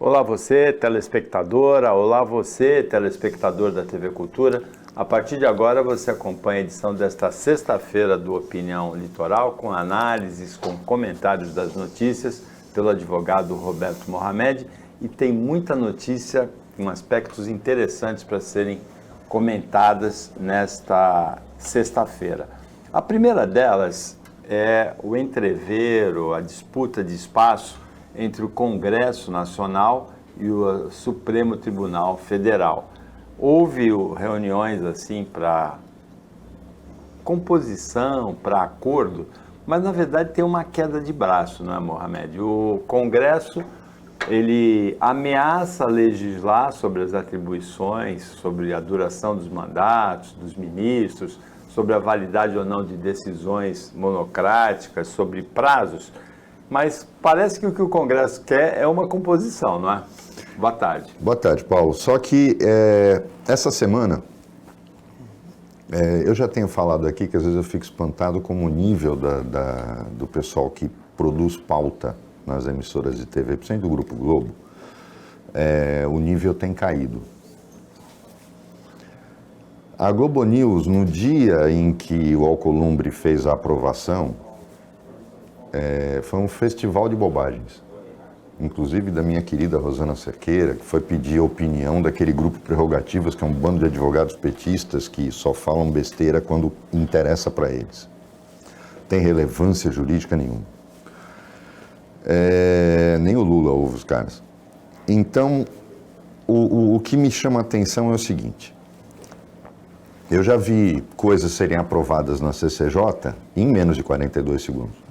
Olá você, telespectadora, olá você, telespectador da TV Cultura. A partir de agora você acompanha a edição desta sexta-feira do Opinião Litoral, com análises, com comentários das notícias pelo advogado Roberto Mohamed, e tem muita notícia com aspectos interessantes para serem comentadas nesta sexta-feira. A primeira delas é o entrevero, a disputa de espaço entre o Congresso Nacional e o Supremo Tribunal Federal. Houve reuniões assim para composição, para acordo, mas na verdade tem uma queda de braço, não é, Mohamed? O Congresso, ele ameaça legislar sobre as atribuições, sobre a duração dos mandatos dos ministros, sobre a validade ou não de decisões monocráticas, sobre prazos, mas parece que o o Congresso quer é uma composição, não é? Boa tarde. Boa tarde, Paulo. Só que essa semana, eu já tenho falado aqui que às vezes eu fico espantado como o nível do pessoal que produz pauta nas emissoras de TV, principalmente do Grupo Globo, o nível tem caído. A Globo News, no dia em que o Alcolumbre fez a aprovação, foi um festival de bobagens. Inclusive da minha querida Rosana Cerqueira, que foi pedir a opinião daquele grupo Prerrogativas, que é um bando de advogados petistas que só falam besteira quando interessa para eles. Tem relevância jurídica nenhuma. Nem o Lula ouve os caras. Então, o que me chama a atenção é o seguinte. Eu já vi coisas serem aprovadas na CCJ em menos de 42 segundos.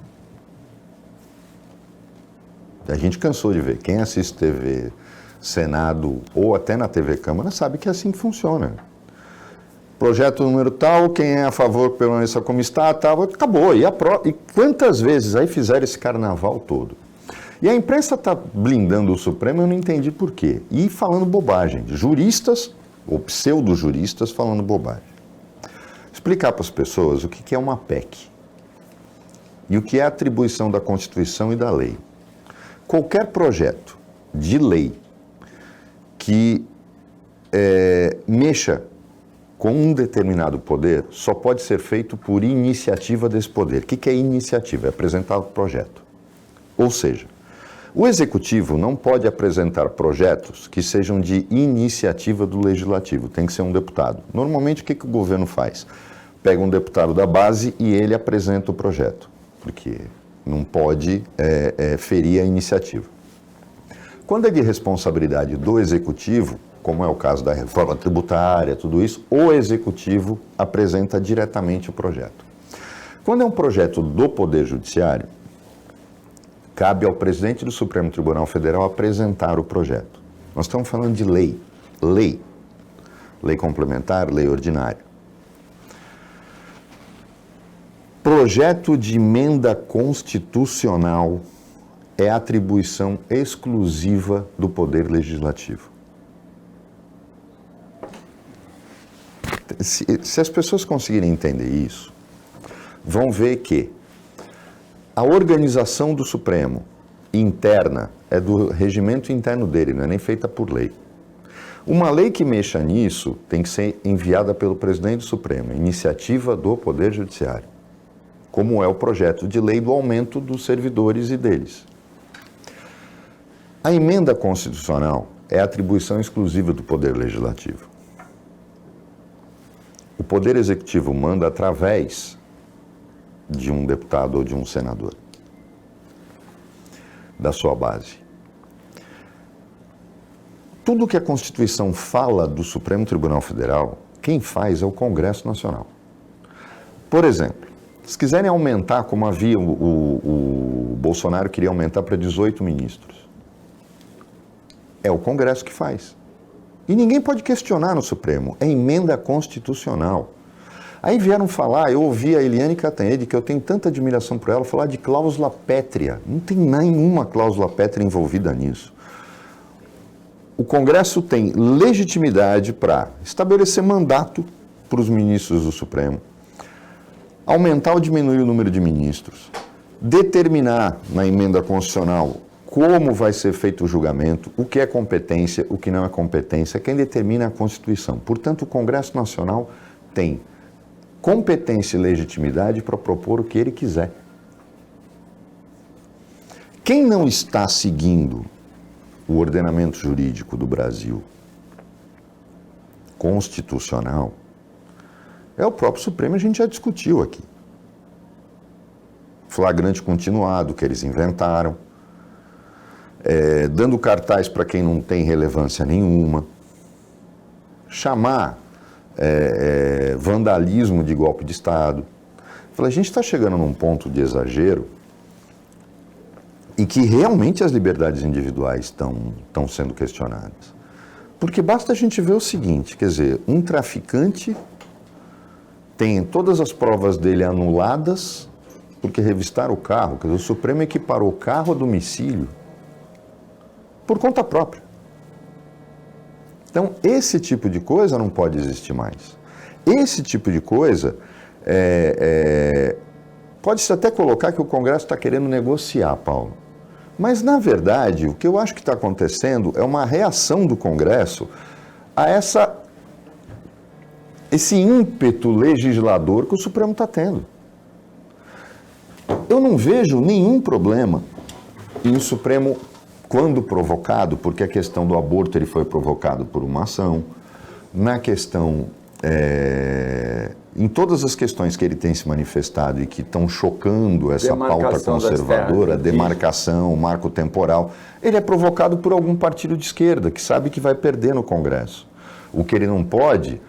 A gente cansou de ver. Quem assiste TV Senado ou até na TV Câmara sabe que é assim que funciona. Projeto número tal, quem é a favor permaneça como está, tal, acabou. E quantas vezes aí fizeram esse carnaval todo? E a imprensa está blindando o Supremo, eu não entendi por quê. E falando bobagem. Juristas ou pseudo-juristas falando bobagem. Explicar para as pessoas o que é uma PEC e o que é a atribuição da Constituição e da lei. Qualquer projeto de lei que mexa com um determinado poder só pode ser feito por iniciativa desse poder. O que é iniciativa? É apresentar o projeto. Ou seja, o Executivo não pode apresentar projetos que sejam de iniciativa do Legislativo. Tem que ser um deputado. Normalmente, o que o governo faz? Pega um deputado da base e ele apresenta o projeto. Porque não pode ferir a iniciativa. Quando é de responsabilidade do Executivo, como é o caso da reforma tributária, tudo isso, o Executivo apresenta diretamente o projeto. Quando é um projeto do Poder Judiciário, cabe ao presidente do Supremo Tribunal Federal apresentar o projeto. Nós estamos falando de lei. Lei complementar, lei ordinária. Projeto de emenda constitucional é atribuição exclusiva do Poder Legislativo. Se as pessoas conseguirem entender isso, vão ver que a organização do Supremo interna é do regimento interno dele, não é nem feita por lei. Uma lei que mexa nisso tem que ser enviada pelo presidente do Supremo, iniciativa do Poder Judiciário, como é o projeto de lei do aumento dos servidores e deles. A emenda constitucional é atribuição exclusiva do Poder Legislativo. O Poder Executivo manda através de um deputado ou de um senador, da sua base. Tudo que a Constituição fala do Supremo Tribunal Federal, quem faz é o Congresso Nacional. Por exemplo, se quiserem aumentar, como havia o Bolsonaro queria aumentar para 18 ministros, é o Congresso que faz. E ninguém pode questionar no Supremo, é emenda constitucional. Aí vieram falar, eu ouvi a Eliane Cantanhede, que eu tenho tanta admiração por ela, falar de cláusula pétrea. Não tem nenhuma cláusula pétrea envolvida nisso. O Congresso tem legitimidade para estabelecer mandato para os ministros do Supremo, aumentar ou diminuir o número de ministros, determinar na emenda constitucional como vai ser feito o julgamento, o que é competência, o que não é competência, quem determina é a Constituição. Portanto, o Congresso Nacional tem competência e legitimidade para propor o que ele quiser. Quem não está seguindo o ordenamento jurídico do Brasil constitucional é o próprio Supremo, a gente já discutiu aqui. Flagrante continuado que eles inventaram, dando cartaz para quem não tem relevância nenhuma, chamar vandalismo de golpe de Estado. A gente está chegando num ponto de exagero e que realmente as liberdades individuais estão sendo questionadas. Porque basta a gente ver o seguinte, quer dizer, um traficante tem todas as provas dele anuladas porque revistaram o carro, quer dizer, o Supremo equiparou o carro a domicílio por conta própria. Então, esse tipo de coisa não pode existir mais. Esse tipo de coisa, pode-se até colocar que o Congresso está querendo negociar, Paulo. Mas, na verdade, o que eu acho que está acontecendo é uma reação do Congresso a esse ímpeto legislador que o Supremo está tendo. Eu não vejo nenhum problema em o Supremo, quando provocado, porque a questão do aborto ele foi provocado por uma ação, na questão, em todas as questões que ele tem se manifestado e que estão chocando essa pauta conservadora, demarcação, marco temporal, ele é provocado por algum partido de esquerda que sabe que vai perder no Congresso. O que ele não pode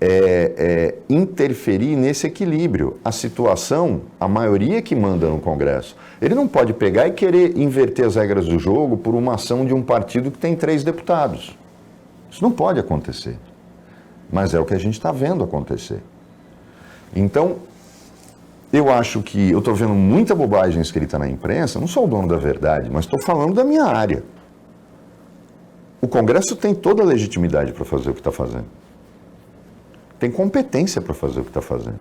é interferir nesse equilíbrio. A situação, a maioria que manda no Congresso. Ele não pode pegar e querer inverter as regras do jogo por uma ação de um partido que tem 3 deputados. Isso não pode acontecer. Mas é o que a gente está vendo acontecer. Então, eu acho que eu estou vendo muita bobagem escrita na imprensa, não sou o dono da verdade, mas estou falando da minha área. O Congresso tem toda a legitimidade para fazer o que está fazendo. Tem competência para fazer o que está fazendo.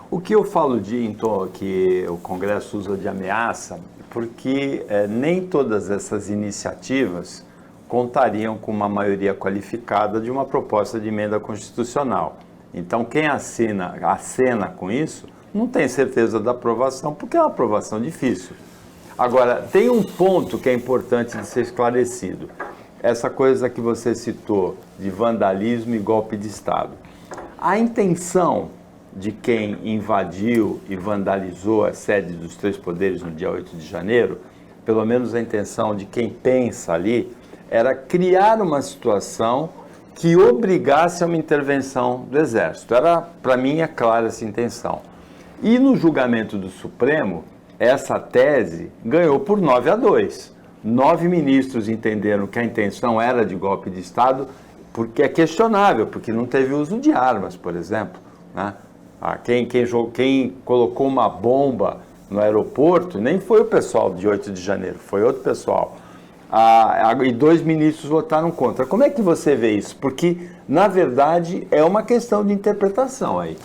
O que eu falo então, que o Congresso usa de ameaça, porque nem todas essas iniciativas contariam com uma maioria qualificada de uma proposta de emenda constitucional. Então, quem acena com isso, não tem certeza da aprovação, porque é uma aprovação difícil. Agora, tem um ponto que é importante de ser esclarecido. Essa coisa que você citou de vandalismo e golpe de Estado. A intenção de quem invadiu e vandalizou a sede dos 3 poderes no dia 8 de janeiro, pelo menos a intenção de quem pensa ali, era criar uma situação que obrigasse a uma intervenção do Exército. Para mim, é clara essa intenção. E no julgamento do Supremo, essa tese ganhou por 9-2. 9 ministros entenderam que a intenção era de golpe de Estado, porque é questionável, porque não teve uso de armas, por exemplo. Né? Quem colocou uma bomba no aeroporto nem foi o pessoal de 8 de janeiro, foi outro pessoal. E 2 ministros votaram contra. Como é que você vê isso? Porque, na verdade, é uma questão de interpretação aí.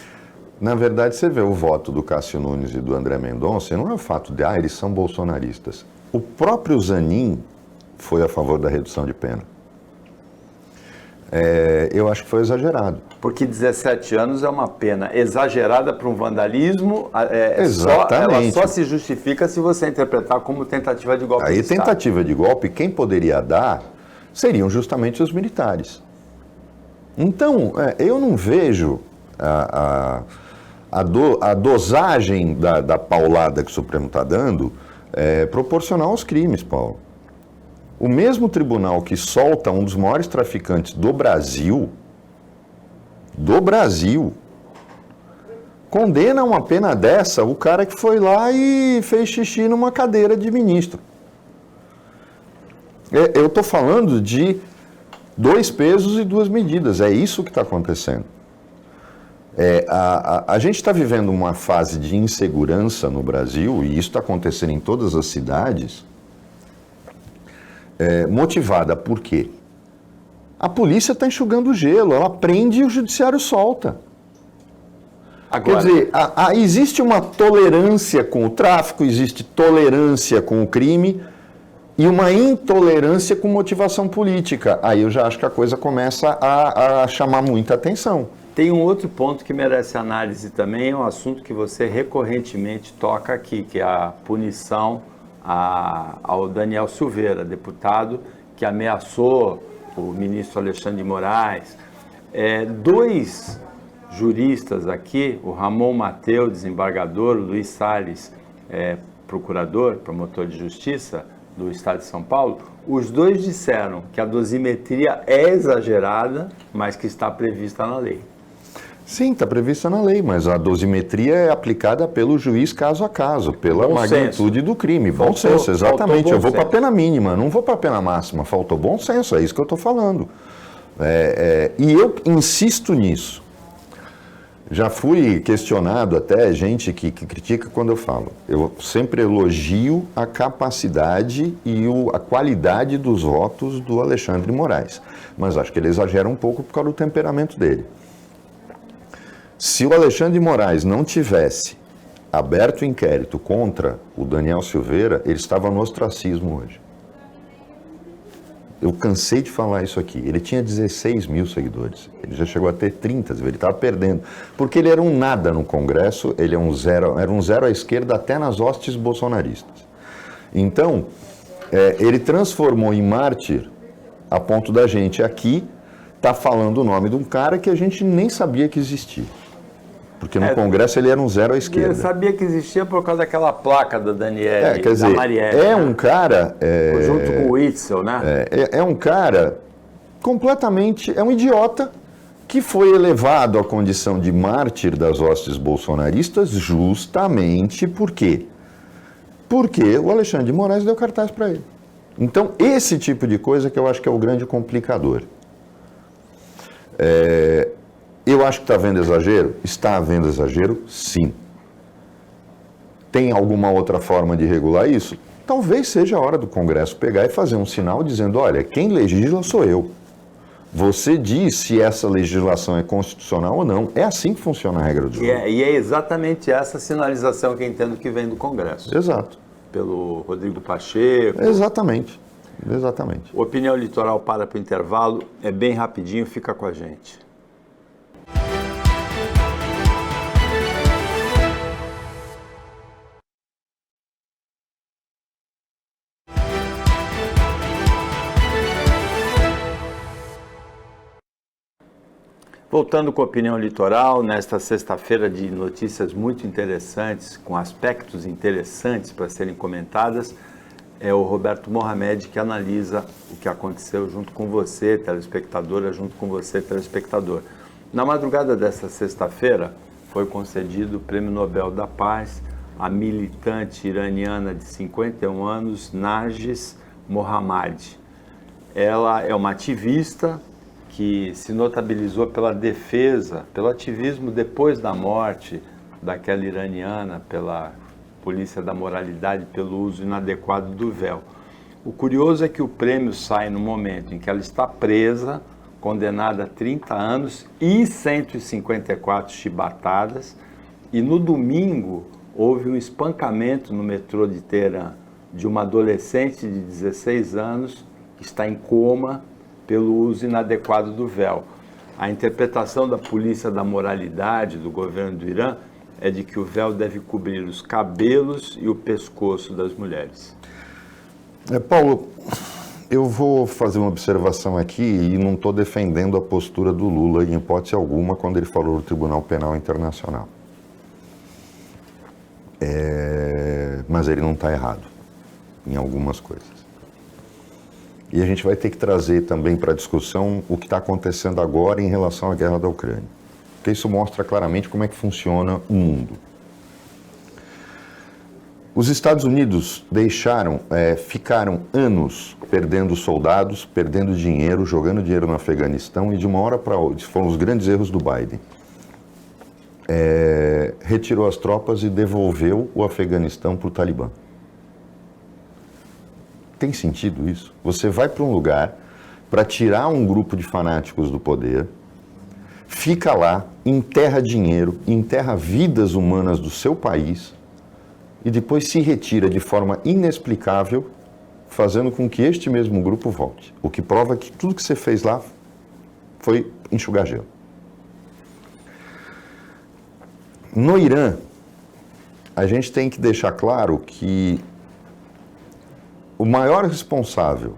Na verdade, você vê o voto do Cássio Nunes e do André Mendonça, não é o fato de, eles são bolsonaristas. O próprio Zanin foi a favor da redução de pena. Eu acho que foi exagerado. Porque 17 anos é uma pena exagerada para um vandalismo, Exatamente. Ela só se justifica se você interpretar como tentativa de golpe. Aí, tentativa de golpe, quem poderia dar seriam justamente os militares. Então, eu não vejo a dosagem da paulada que o Supremo está dando proporcional aos crimes, Paulo. O mesmo tribunal que solta um dos maiores traficantes do Brasil, condena uma pena dessa o cara que foi lá e fez xixi numa cadeira de ministro. Eu estou falando de 2 pesos e 2 medidas, é isso que está acontecendo. A gente está vivendo uma fase de insegurança no Brasil, e isso está acontecendo em todas as cidades, motivada por quê? A polícia está enxugando o gelo, ela prende e o judiciário solta. Agora, quer dizer, existe uma tolerância com o tráfico, existe tolerância com o crime, e uma intolerância com motivação política. Aí eu já acho que a coisa começa a chamar muita atenção. Tem um outro ponto que merece análise também, é um assunto que você recorrentemente toca aqui, que é a punição ao Daniel Silveira, deputado que ameaçou o ministro Alexandre de Moraes. Dois juristas aqui, o Ramon Mateu, desembargador, o Luiz Salles, procurador, promotor de justiça do Estado de São Paulo, os dois disseram que a dosimetria é exagerada, mas que está prevista na lei. Sim, está prevista na lei, mas a dosimetria é aplicada pelo juiz caso a caso, pela magnitude do crime. Bom senso, exatamente. Eu vou para a pena mínima, não vou para a pena máxima. Faltou bom senso, é isso que eu estou falando. E eu insisto nisso. Já fui questionado até, gente que critica quando eu falo. Eu sempre elogio a capacidade e a qualidade dos votos do Alexandre de Moraes. Mas acho que ele exagera um pouco por causa do temperamento dele. Se o Alexandre de Moraes não tivesse aberto o inquérito contra o Daniel Silveira, ele estava no ostracismo hoje. Eu cansei de falar isso aqui. Ele tinha 16 mil seguidores. Ele já chegou a ter 30, ele estava perdendo. Porque ele era um nada no Congresso, ele era um zero à esquerda até nas hostes bolsonaristas. Então, ele transformou em mártir a ponto da gente aqui estar falando o nome de um cara que a gente nem sabia que existia. Porque no Congresso ele era um zero à esquerda. Eu sabia que existia por causa daquela placa da Daniele, quer dizer, da Marielle. Um cara... junto com o Witzel, né? É um cara completamente... É um idiota que foi elevado à condição de mártir das hostes bolsonaristas justamente por quê? Porque o Alexandre de Moraes deu cartaz para ele. Então, esse tipo de coisa que eu acho que é o grande complicador. Eu acho que está havendo exagero? Está havendo exagero, sim. Tem alguma outra forma de regular isso? Talvez seja a hora do Congresso pegar e fazer um sinal dizendo, olha, quem legisla sou eu. Você diz se essa legislação é constitucional ou não. É assim que funciona a regra do jogo. E é exatamente essa sinalização que eu entendo que vem do Congresso. Exato. Pelo Rodrigo Pacheco. Exatamente. Opinião Litoral para o intervalo. É bem rapidinho, fica com a gente. Voltando com a Opinião Litoral, nesta sexta-feira de notícias muito interessantes, com aspectos interessantes para serem comentadas, é o Roberto Mohamed que analisa o que aconteceu junto com você, telespectadora, Na madrugada desta sexta-feira, foi concedido o Prêmio Nobel da Paz à militante iraniana de 51 anos, Narges Mohammadi. Ela é uma ativista que se notabilizou pela defesa, pelo ativismo depois da morte daquela iraniana, pela polícia da moralidade, pelo uso inadequado do véu. O curioso é que o prêmio sai no momento em que ela está presa, condenada a 30 anos e 154 chibatadas, e no domingo houve um espancamento no metrô de Teherã de uma adolescente de 16 anos que está em coma pelo uso inadequado do véu. A interpretação da polícia da moralidade do governo do Irã é de que o véu deve cobrir os cabelos e o pescoço das mulheres. Paulo, eu vou fazer uma observação aqui e não estou defendendo a postura do Lula em hipótese alguma quando ele falou do Tribunal Penal Internacional. Mas ele não está errado em algumas coisas. E a gente vai ter que trazer também para a discussão o que está acontecendo agora em relação à guerra da Ucrânia. Porque isso mostra claramente como é que funciona o mundo. Os Estados Unidos ficaram anos perdendo soldados, perdendo dinheiro, jogando dinheiro no Afeganistão, e de uma hora para outra, foram os grandes erros do Biden. Retirou as tropas e devolveu o Afeganistão para o Talibã. Tem sentido isso? Você vai para um lugar para tirar um grupo de fanáticos do poder, fica lá, enterra dinheiro, enterra vidas humanas do seu país e depois se retira de forma inexplicável fazendo com que este mesmo grupo volte. O que prova que tudo que você fez lá foi enxugar gelo. No Irã, a gente tem que deixar claro que o maior responsável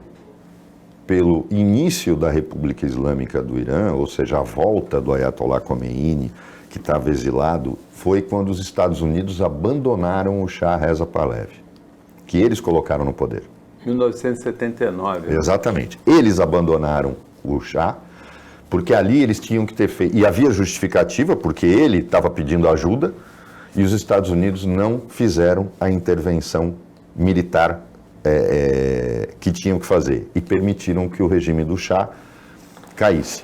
pelo início da República Islâmica do Irã, ou seja, a volta do Ayatollah Khomeini, que estava exilado, foi quando os Estados Unidos abandonaram o Shah Reza Pahlavi, que eles colocaram no poder. 1979. Né? Exatamente. Eles abandonaram o Shah, porque ali eles tinham que ter feito... E havia justificativa, porque ele estava pedindo ajuda, e os Estados Unidos não fizeram a intervenção militar que tinham que fazer, e permitiram que o regime do Shah caísse.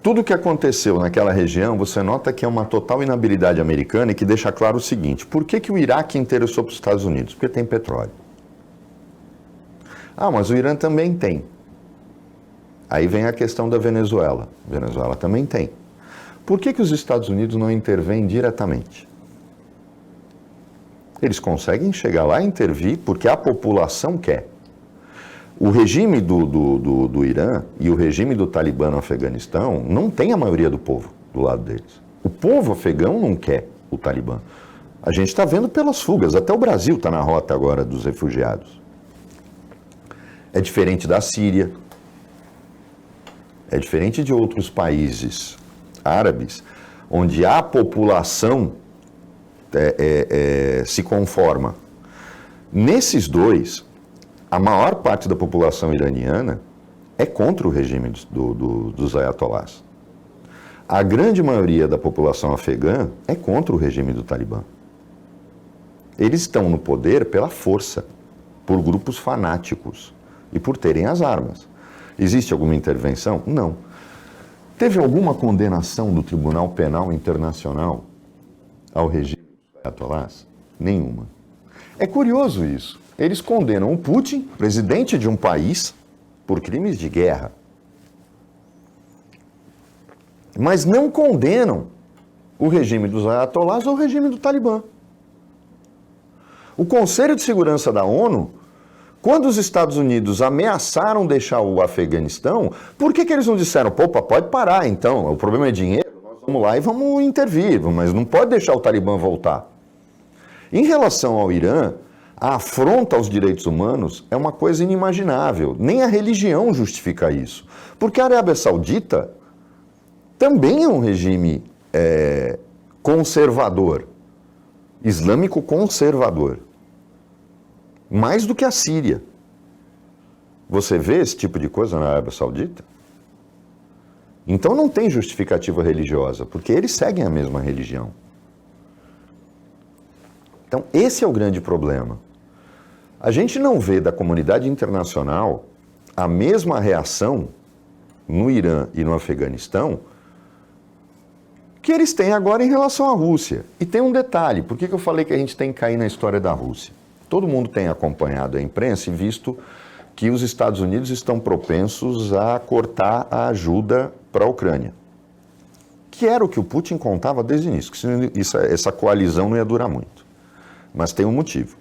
Tudo que aconteceu naquela região, você nota que é uma total inabilidade americana e que deixa claro o seguinte: por que o Iraque interessou para os Estados Unidos? Porque tem petróleo. Ah, mas o Irã também tem. Aí vem a questão da Venezuela. A Venezuela também tem. Por que os Estados Unidos não intervêm diretamente? Eles conseguem chegar lá e intervir porque a população quer. O regime do Irã e o regime do Talibã no Afeganistão não tem a maioria do povo do lado deles. O povo afegão não quer o Talibã. A gente está vendo pelas fugas, até o Brasil está na rota agora dos refugiados. É diferente da Síria, é diferente de outros países árabes, onde a população se conforma. Nesses dois, a maior parte da população iraniana é contra o regime dos ayatollahs. A grande maioria da população afegã é contra o regime do Talibã. Eles estão no poder pela força, por grupos fanáticos e por terem as armas. Existe alguma intervenção? Não. Teve alguma condenação do Tribunal Penal Internacional ao regime dos ayatollahs? Nenhuma. É curioso isso. Eles condenam o Putin, presidente de um país, por crimes de guerra. Mas não condenam o regime dos ayatollahs ou o regime do Talibã. O Conselho de Segurança da ONU, quando os Estados Unidos ameaçaram deixar o Afeganistão, por que eles não disseram, opa, pode parar então, o problema é dinheiro, nós vamos lá e vamos intervir, mas não pode deixar o Talibã voltar. Em relação ao Irã, a afronta aos direitos humanos é uma coisa inimaginável. Nem a religião justifica isso. Porque a Arábia Saudita também é um regime conservador, islâmico conservador. Mais do que a Síria. Você vê esse tipo de coisa na Arábia Saudita? Então não tem justificativa religiosa, porque eles seguem a mesma religião. Então esse é o grande problema. A gente não vê da comunidade internacional a mesma reação no Irã e no Afeganistão que eles têm agora em relação à Rússia. E tem um detalhe, por que eu falei que a gente tem que cair na história da Rússia? Todo mundo tem acompanhado a imprensa e visto que os Estados Unidos estão propensos a cortar a ajuda para a Ucrânia. Que era o que o Putin contava desde o início, que essa coalizão não ia durar muito. Mas tem um motivo.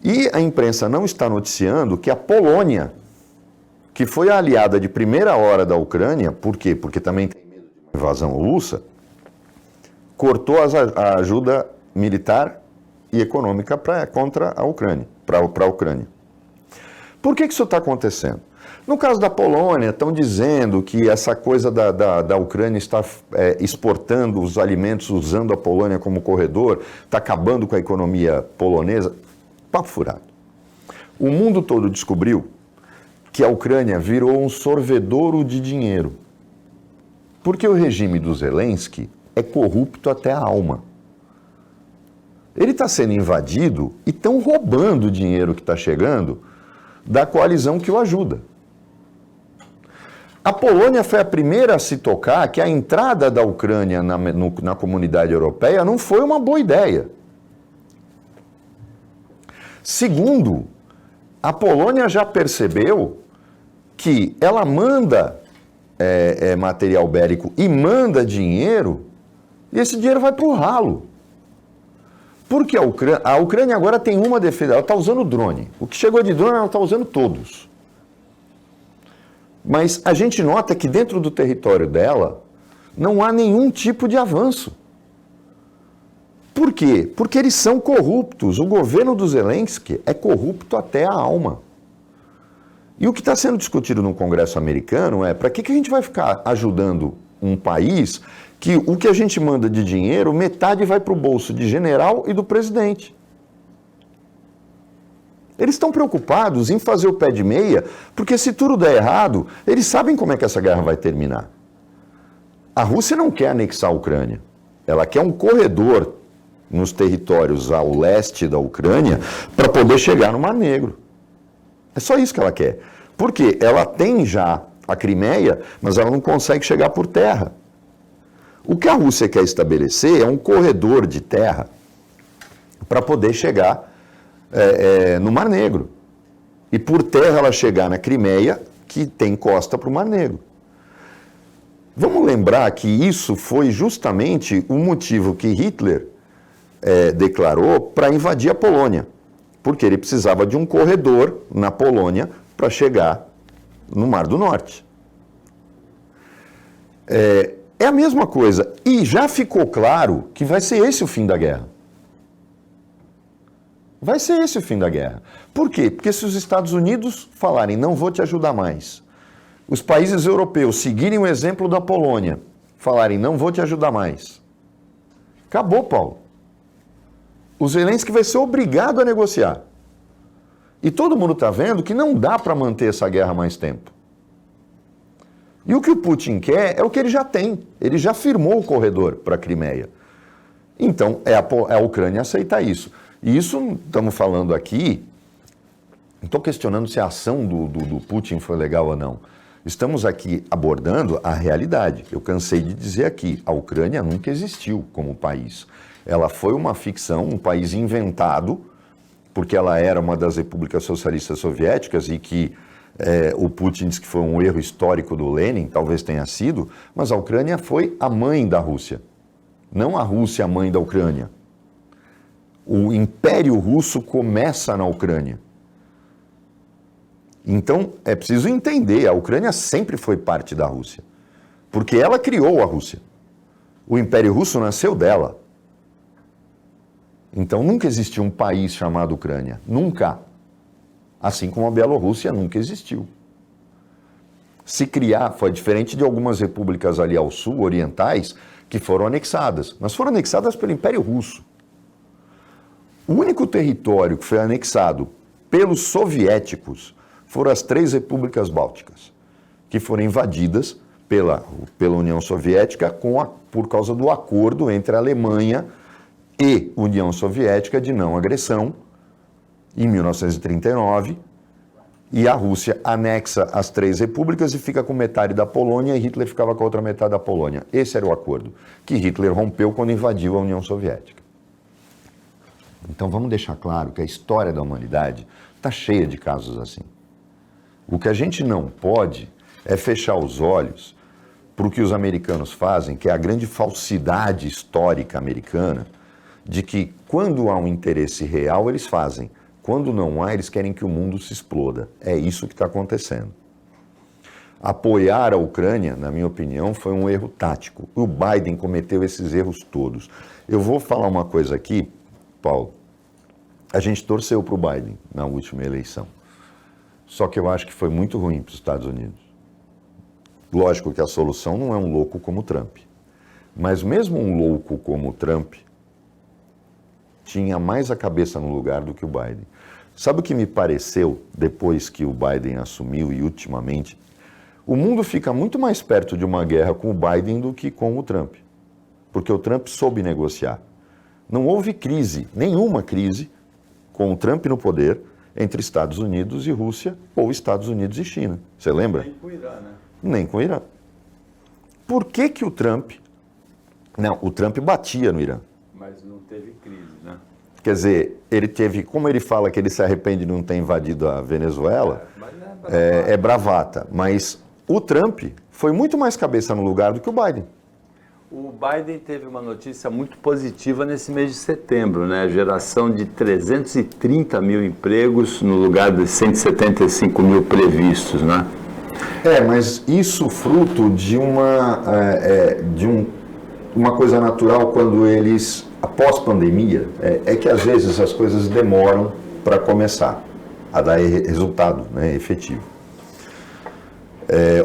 E a imprensa não está noticiando que a Polônia, que foi a aliada de primeira hora da Ucrânia, por quê? Porque também tem medo de uma invasão russa, cortou a ajuda militar e econômica contra a Ucrânia, para a Ucrânia. Por que isso está acontecendo? No caso da Polônia, estão dizendo que essa coisa da Ucrânia está exportando os alimentos, usando a Polônia como corredor, está acabando com a economia polonesa. Papo furado. O mundo todo descobriu que a Ucrânia virou um sorvedouro de dinheiro. Porque o regime do Zelensky é corrupto até a alma. Ele está sendo invadido e estão roubando o dinheiro que está chegando da coalizão que o ajuda. A Polônia foi a primeira a se tocar que a entrada da Ucrânia na comunidade europeia não foi uma boa ideia. Segundo, a Polônia já percebeu que ela manda material bélico e manda dinheiro, e esse dinheiro vai para o ralo. Porque a Ucrânia agora tem uma defesa, ela está usando drone. O que chegou de drone, ela está usando todos. Mas a gente nota que dentro do território dela não há nenhum tipo de avanço. Por quê? Porque eles são corruptos. O governo do Zelensky é corrupto até a alma. E o que está sendo discutido no Congresso americano é para que a gente vai ficar ajudando um país que o que a gente manda de dinheiro, metade vai para o bolso de general e do presidente. Eles estão preocupados em fazer o pé de meia, porque se tudo der errado, eles sabem como é que essa guerra vai terminar. A Rússia não quer anexar a Ucrânia. Ela quer um corredor nos territórios ao leste da Ucrânia para poder chegar no Mar Negro. É só isso que ela quer. Porque ela tem já a Crimeia, mas ela não consegue chegar por terra. O que a Rússia quer estabelecer é um corredor de terra para poder chegar no Mar Negro. E por terra ela chegar na Crimeia, que tem costa para o Mar Negro. Vamos lembrar que isso foi justamente o motivo que Hitler declarou para invadir a Polônia. Porque ele precisava de um corredor na Polônia para chegar no Mar do Norte. É a mesma coisa. E já ficou claro que vai ser esse o fim da guerra. Vai ser esse o fim da guerra. Por quê? Porque se os Estados Unidos falarem, não vou te ajudar mais, os países europeus seguirem o exemplo da Polônia, falarem, não vou te ajudar mais, acabou, Paulo. O Zelensky vai ser obrigado a negociar. E todo mundo está vendo que não dá para manter essa guerra mais tempo. E o que o Putin quer é o que ele já tem. Ele já firmou o corredor para a Crimeia. Então, é a Ucrânia aceitar isso. E isso, estamos falando aqui, não estou questionando se a ação do Putin foi legal ou não. Estamos aqui abordando a realidade. Eu cansei de dizer aqui, a Ucrânia nunca existiu como país. Ela foi uma ficção, um país inventado, porque ela era uma das repúblicas socialistas soviéticas e que o Putin diz que foi um erro histórico do Lenin, talvez tenha sido, mas a Ucrânia foi a mãe da Rússia. Não a Rússia a mãe da Ucrânia. O Império Russo começa na Ucrânia. Então, é preciso entender, a Ucrânia sempre foi parte da Rússia, porque ela criou a Rússia. O Império Russo nasceu dela. Então, nunca existiu um país chamado Ucrânia. Nunca. Assim como a Bielorrússia nunca existiu. Se criar, foi diferente de algumas repúblicas ali ao sul, orientais, que foram anexadas. Mas foram anexadas pelo Império Russo. O único território que foi anexado pelos soviéticos foram as 3 repúblicas bálticas, que foram invadidas pela União Soviética por causa do acordo entre a Alemanha e União Soviética de não agressão, em 1939, e a Rússia anexa as 3 repúblicas e fica com metade da Polônia e Hitler ficava com a outra metade da Polônia. Esse era o acordo que Hitler rompeu quando invadiu a União Soviética. Então vamos deixar claro que a história da humanidade está cheia de casos assim. O que a gente não pode é fechar os olhos para o que os americanos fazem, que é a grande falsidade histórica americana, de que quando há um interesse real, eles fazem. Quando não há, eles querem que o mundo se exploda. É isso que está acontecendo. Apoiar a Ucrânia, na minha opinião, foi um erro tático. O Biden cometeu esses erros todos. Eu vou falar uma coisa aqui, Paulo. A gente torceu para o Biden na última eleição. Só que eu acho que foi muito ruim para os Estados Unidos. Lógico que a solução não é um louco como o Trump. Mas mesmo um louco como o Trump tinha mais a cabeça no lugar do que o Biden. Sabe o que me pareceu depois que o Biden assumiu e ultimamente? O mundo fica muito mais perto de uma guerra com o Biden do que com o Trump. Porque o Trump soube negociar. Não houve crise, nenhuma crise, com o Trump no poder, entre Estados Unidos e Rússia ou Estados Unidos e China. Você lembra? Nem com o Irã, né? Nem com o Irã. Por que o Trump... Não, o Trump batia no Irã. Mas não teve crise, né? Quer dizer, ele teve... Como ele fala que ele se arrepende de não ter invadido a Venezuela, é bravata. Mas o Trump foi muito mais cabeça no lugar do que o Biden. O Biden teve uma notícia muito positiva nesse mês de setembro, né? A geração de 330 mil empregos no lugar de 175 mil previstos, né? Mas isso fruto de uma coisa natural quando eles, após pandemia, é que às vezes as coisas demoram para começar a dar resultado, né, efetivo.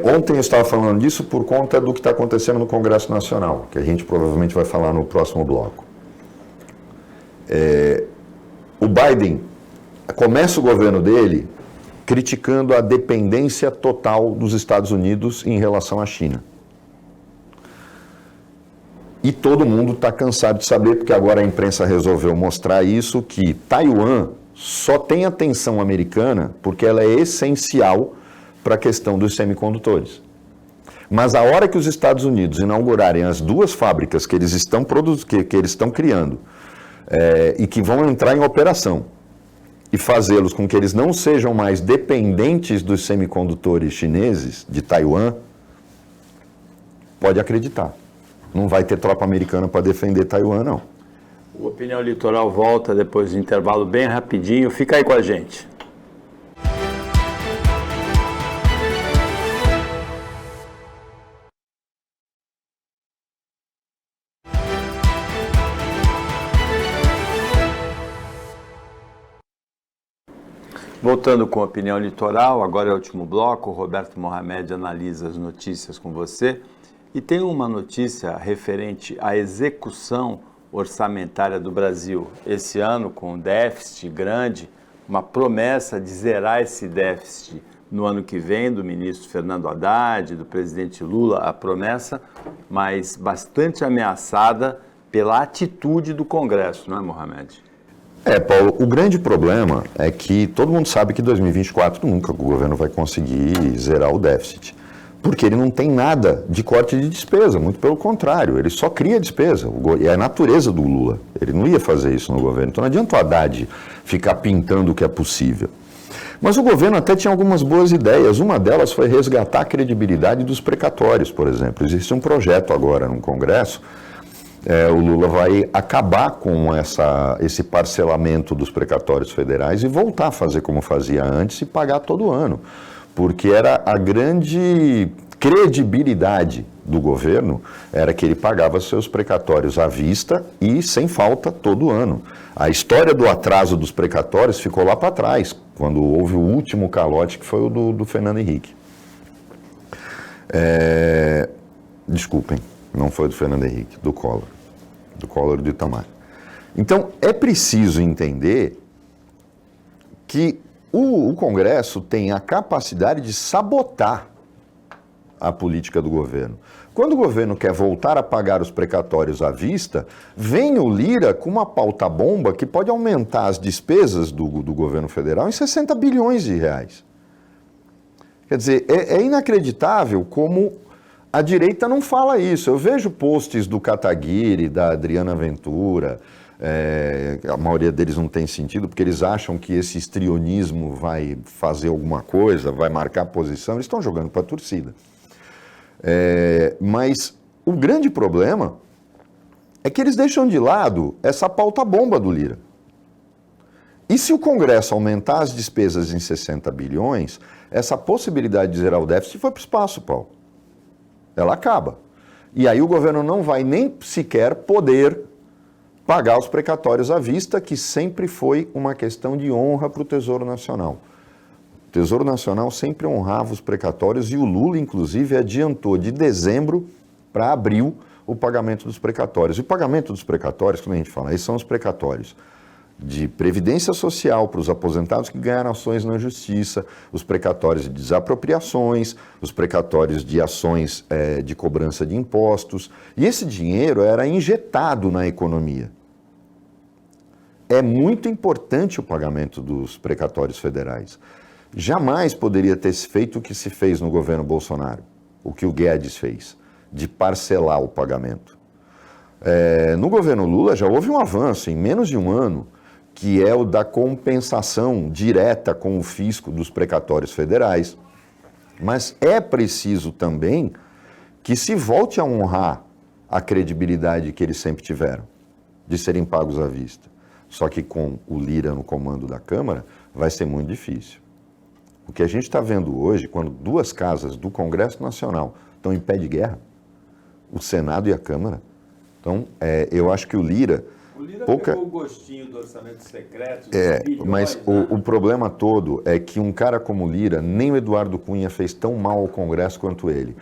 Ontem eu estava falando disso por conta do que está acontecendo no Congresso Nacional, que a gente provavelmente vai falar no próximo bloco. O Biden começa o governo dele criticando a dependência total dos Estados Unidos em relação à China. E todo mundo está cansado de saber, porque agora a imprensa resolveu mostrar isso, que Taiwan só tem atenção americana porque ela é essencial para a questão dos semicondutores. Mas a hora que os Estados Unidos inaugurarem as duas fábricas que eles estão criando e que vão entrar em operação e fazê-los com que eles não sejam mais dependentes dos semicondutores chineses de Taiwan, pode acreditar. Não vai ter tropa americana para defender Taiwan, não. O Opinião Litoral volta depois do intervalo bem rapidinho. Fica aí com a gente. Voltando com a Opinião Litoral, agora é o último bloco, o Roberto Mohamed analisa as notícias com você. E tem uma notícia referente à execução orçamentária do Brasil. Esse ano, com um déficit grande, uma promessa de zerar esse déficit no ano que vem, do ministro Fernando Haddad, do presidente Lula, a promessa, mas bastante ameaçada pela atitude do Congresso, não é, Mohamed? Paulo, o grande problema é que todo mundo sabe que em 2024 nunca o governo vai conseguir zerar o déficit, porque ele não tem nada de corte de despesa, muito pelo contrário, ele só cria despesa, é a natureza do Lula, ele não ia fazer isso no governo, então não adianta o Haddad ficar pintando o que é possível. Mas o governo até tinha algumas boas ideias, uma delas foi resgatar a credibilidade dos precatórios, por exemplo. Existe um projeto agora no Congresso. O Lula vai acabar com esse parcelamento dos precatórios federais e voltar a fazer como fazia antes e pagar todo ano, porque era a grande credibilidade do governo, era que ele pagava seus precatórios à vista e sem falta todo ano. A história do atraso dos precatórios ficou lá para trás, quando houve o último calote, que foi o do Fernando Henrique. Desculpem, não foi do Fernando Henrique, do Collor e do Itamar. Então, é preciso entender que o Congresso tem a capacidade de sabotar a política do governo. Quando o governo quer voltar a pagar os precatórios à vista, vem o Lira com uma pauta-bomba que pode aumentar as despesas do governo federal em 60 bilhões de reais. Quer dizer, é inacreditável como a direita não fala isso. Eu vejo posts do Kataguiri, da Adriana Ventura, a maioria deles não tem sentido, porque eles acham que esse histrionismo vai fazer alguma coisa, vai marcar posição, eles estão jogando para a torcida. Mas o grande problema é que eles deixam de lado essa pauta-bomba do Lira. E se o Congresso aumentar as despesas em 60 bilhões, essa possibilidade de zerar o déficit foi para o espaço, Paulo. Ela acaba. E aí o governo não vai nem sequer poder pagar os precatórios à vista, que sempre foi uma questão de honra para o Tesouro Nacional. O Tesouro Nacional sempre honrava os precatórios e o Lula, inclusive, adiantou de dezembro para abril o pagamento dos precatórios. E o pagamento dos precatórios, quando a gente fala, esses são os precatórios de previdência social para os aposentados que ganharam ações na justiça, os precatórios de desapropriações, os precatórios de ações de cobrança de impostos. E esse dinheiro era injetado na economia. É muito importante o pagamento dos precatórios federais. Jamais poderia ter se feito o que se fez no governo Bolsonaro, o que o Guedes fez, de parcelar o pagamento. No governo Lula já houve um avanço em menos de um ano, que é o da compensação direta com o fisco dos precatórios federais. Mas é preciso também que se volte a honrar a credibilidade que eles sempre tiveram, de serem pagos à vista. Só que com o Lira no comando da Câmara, vai ser muito difícil. O que a gente está vendo hoje, quando duas casas do Congresso Nacional estão em pé de guerra, o Senado e a Câmara. Então, eu acho que o Lira... O Lira pegou o gostinho do orçamento secreto, bilhões, mas né? o problema todo é que um cara como o Lira, nem o Eduardo Cunha fez tão mal ao Congresso quanto ele.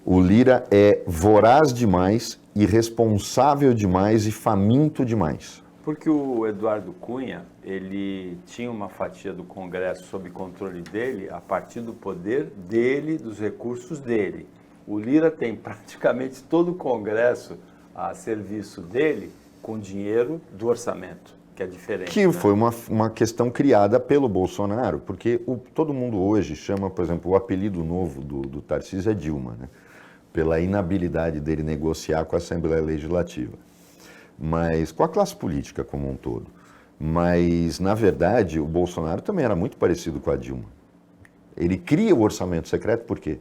O Lira é voraz demais, irresponsável demais e faminto demais. Porque o Eduardo Cunha, ele tinha uma fatia do Congresso sob controle dele a partir do poder dele, dos recursos dele. O Lira tem praticamente todo o Congresso a serviço dele com dinheiro do orçamento, que é diferente. Que né? foi uma questão criada pelo Bolsonaro, porque todo mundo hoje chama, por exemplo, o apelido novo do Tarcísio é Dilma, né? Pela inabilidade dele negociar com a Assembleia Legislativa. Mas com a classe política como um todo. Mas, na verdade, o Bolsonaro também era muito parecido com a Dilma. Ele cria o orçamento secreto por quê?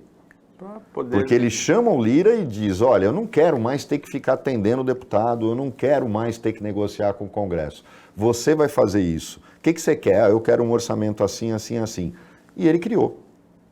Porque ele chama o Lira e diz, olha, eu não quero mais ter que ficar atendendo o deputado, eu não quero mais ter que negociar com o Congresso. Você vai fazer isso. O que você quer? Eu quero um orçamento assim, assim, assim. E ele criou.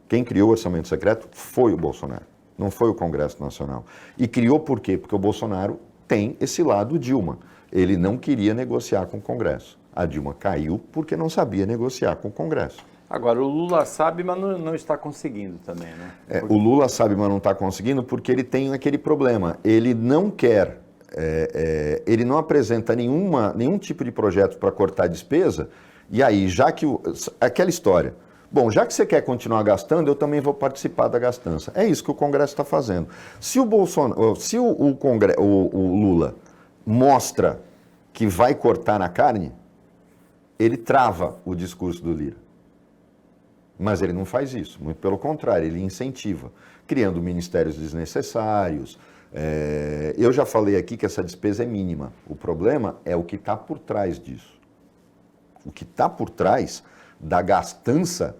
Quem criou o orçamento secreto foi o Bolsonaro, não foi o Congresso Nacional. E criou por quê? Porque o Bolsonaro tem esse lado Dilma. Ele não queria negociar com o Congresso. A Dilma caiu porque não sabia negociar com o Congresso. Agora, o Lula sabe, mas não está conseguindo também, né? O Lula sabe, mas não está conseguindo porque ele tem aquele problema. Ele não quer, ele não apresenta nenhum tipo de projeto para cortar despesa, e aí, já que aquela história, bom, já que você quer continuar gastando, eu também vou participar da gastança. É isso que o Congresso está fazendo. Se o Lula mostra que vai cortar na carne, ele trava o discurso do Lira. Mas ele não faz isso, muito pelo contrário, ele incentiva, criando ministérios desnecessários. Eu já falei aqui que essa despesa é mínima. O problema é o que está por trás disso. O que está por trás da gastança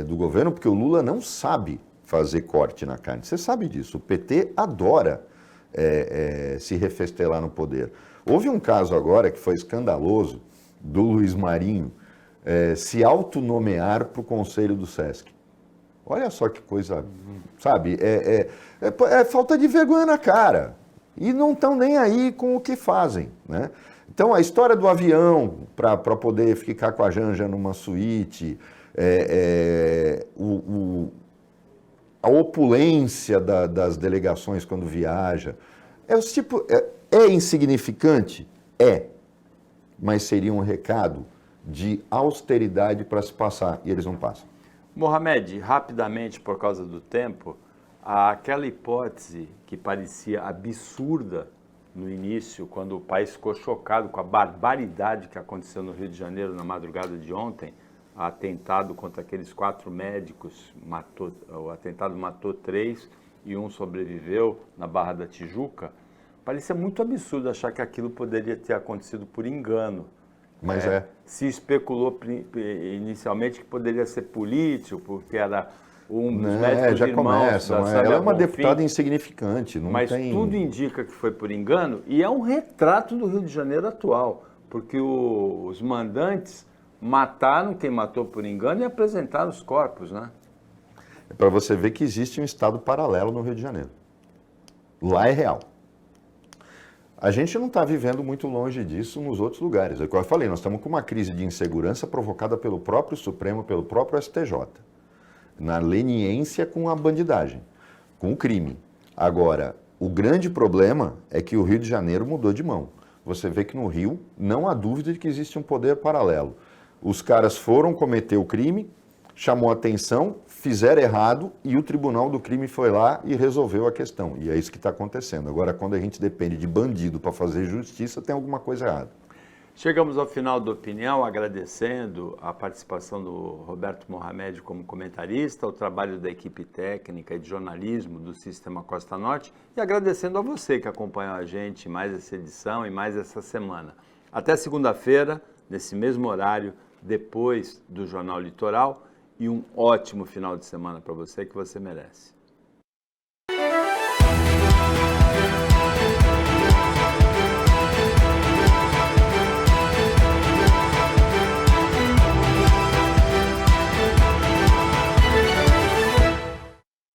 do governo, porque o Lula não sabe fazer corte na carne. Você sabe disso. O PT adora se refestelar no poder. Houve um caso agora que foi escandaloso do Luiz Marinho, se autonomear para o Conselho do Sesc. Olha só que coisa, sabe? É falta de vergonha na cara. E não estão nem aí com o que fazem, né? Então, a história do avião, para poder ficar com a Janja numa suíte, a opulência das delegações quando viaja, é insignificante? Mas seria um recado de austeridade para se passar, e eles não passam. Mohamed, rapidamente, por causa do tempo, aquela hipótese que parecia absurda no início, quando o país ficou chocado com a barbaridade que aconteceu no Rio de Janeiro na madrugada de ontem, o atentado contra aqueles 4 médicos, o atentado matou 3 e 1 sobreviveu na Barra da Tijuca, parecia muito absurdo achar que aquilo poderia ter acontecido por engano. Mas se especulou inicialmente que poderia ser político, porque era um dos médicos já irmãos começa, da Sábia ela é uma Bonfim, deputada insignificante. Mas tudo indica que foi por engano, e é um retrato do Rio de Janeiro atual, porque os mandantes mataram quem matou por engano e apresentaram os corpos, né? É para você ver que existe um estado paralelo no Rio de Janeiro. Lá é real. A gente não está vivendo muito longe disso nos outros lugares. É como eu falei, nós estamos com uma crise de insegurança provocada pelo próprio Supremo, pelo próprio STJ, na leniência com a bandidagem, com o crime. Agora, o grande problema é que o Rio de Janeiro mudou de mão. Você vê que no Rio não há dúvida de que existe um poder paralelo. Os caras foram cometer o crime, chamou atenção, fizeram errado e o tribunal do crime foi lá e resolveu a questão. E é isso que está acontecendo. Agora, quando a gente depende de bandido para fazer justiça, tem alguma coisa errada. Chegamos ao final da opinião, agradecendo a participação do Roberto Mohamed como comentarista, o trabalho da equipe técnica e de jornalismo do Sistema Costa Norte e agradecendo a você que acompanhou a gente mais essa edição e mais essa semana. Até segunda-feira, nesse mesmo horário, depois do Jornal Litoral, e um ótimo final de semana para você que você merece.